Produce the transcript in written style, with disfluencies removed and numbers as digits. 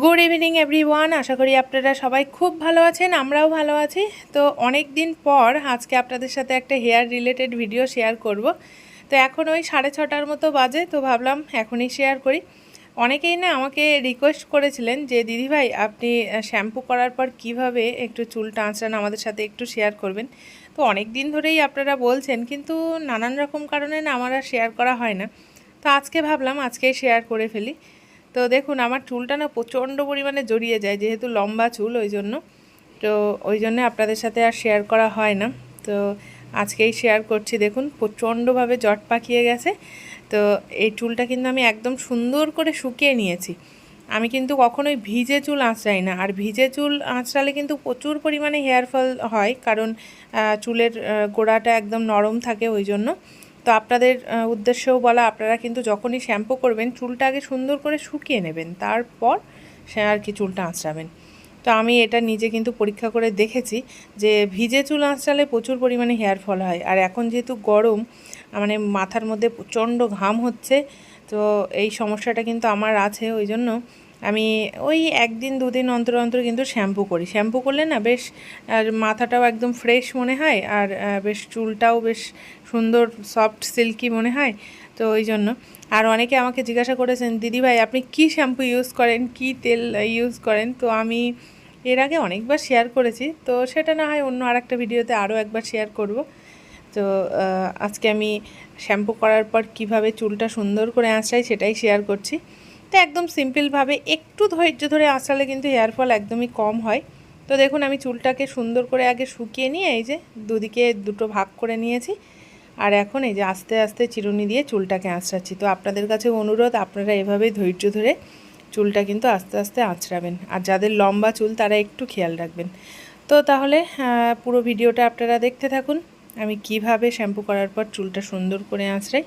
Good evening everyone. আশা করি আপনারা সবাই খুব ভালো আছেন, আমরাও ভালো আছি। তো অনেক দিন পর আজকে আপনাদের সাথে একটা হেয়ার রিলেটেড ভিডিও শেয়ার করব। তো এখন ওই 6:30টার মতো বাজে, তো ভাবলাম এখনই শেয়ার করি। অনেকেই না আমাকে রিকোয়েস্ট করেছিলেন যে দিদিভাই আপনি শ্যাম্পু করার পর কিভাবে একটু চুলটা আঁচড়ান, আমাদের সাথে একটু শেয়ার করবেন। তো অনেক দিন ধরেই আপনারা বলছেন, কিন্তু নানান রকম কারণে না আমার আর শেয়ার করা হয় না। তো আজকে ভাবলাম আজকেই শেয়ার করে ফেলি। তো দেখুন আমার চুলটা না প্রচণ্ড পরিমাণে জড়িয়ে যায়, যেহেতু লম্বা চুল ওই জন্য। তো ওই জন্য আপনাদের সাথে আর শেয়ার করা হয় না। তো আজকেই শেয়ার করছি। দেখুন প্রচণ্ডভাবে জট পাকিয়ে গেছে। তো এই চুলটা কিন্তু আমি একদম সুন্দর করে শুকিয়ে নিয়েছি। আমি কিন্তু কখনোই ভিজে চুল আঁচড়াই না, আর ভিজে চুল আঁচড়ালে কিন্তু প্রচুর পরিমাণে হেয়ার ফল হয়, কারণ চুলের গোড়াটা একদম নরম থাকে ওই জন্য। তো আপনাদের উদ্দেশ্যেও বলা, আপনারা কিন্তু যখনই শ্যাম্পু করবেন চুলটা আগে সুন্দর করে শুকিয়ে নেবেন, তারপর সে আর কি চুলটা আঁচড়াবেন। তো আমি এটা নিজে কিন্তু পরীক্ষা করে দেখেছি যে ভিজে চুল আঁচড়ালে প্রচুর পরিমাণে হেয়ার ফল হয়। আর এখন যেহেতু গরম, মানে মাথার মধ্যে প্রচণ্ড ঘাম হচ্ছে, তো এই সমস্যাটা কিন্তু আমার আছে। ওই জন্য আমি ওই একদিন দুদিন অন্তর অন্তর কিন্তু শ্যাম্পু করি। শ্যাম্পু করলে না বেশ মাথাটাও একদম ফ্রেশ মনে হয়, আর বেশ চুলটাও বেশ সুন্দর সফট সিল্কি মনে হয়। তো ওই জন্য আর অনেকে আমাকে জিজ্ঞাসা করেছেন দিদিভাই আপনি কি শ্যাম্পু ইউজ করেন, কি তেল ইউজ করেন। তো আমি এর আগে অনেকবার শেয়ার করেছি, তো সেটা না হয় অন্য আরেকটা ভিডিওতে আরও একবার শেয়ার করব। তো আজকে আমি শ্যাম্পু করার পর কিভাবে চুলটা সুন্দর করে আঁচড়াই সেটাই শেয়ার করছি। তো একদম সিম্পলভাবে একটু ধৈর্য ধরে আঁচড়ালে কিন্তু হেয়ার ফল একদমই কম হয়। তো দেখুন আমি চুলটাকে সুন্দর করে আগে শুকিয়ে নিয়ে এই যে দুদিকে দুটো ভাগ করে নিয়েছি, আর এখন এই যে আস্তে আস্তে চিরুনি দিয়ে চুলটাকে আঁচড়াচ্ছি। তো আপনাদের কাছে অনুরোধ, আপনারা এভাবেই ধৈর্য ধরে চুলটা কিন্তু আস্তে আস্তে আঁচড়াবেন, আর যাদের লম্বা চুল তারা একটু খেয়াল রাখবেন। তো তাহলে পুরো ভিডিওটা আপনারা দেখতে থাকুন, আমি কিভাবে শ্যাম্পু করার পর চুলটা সুন্দর করে আঁচড়াই।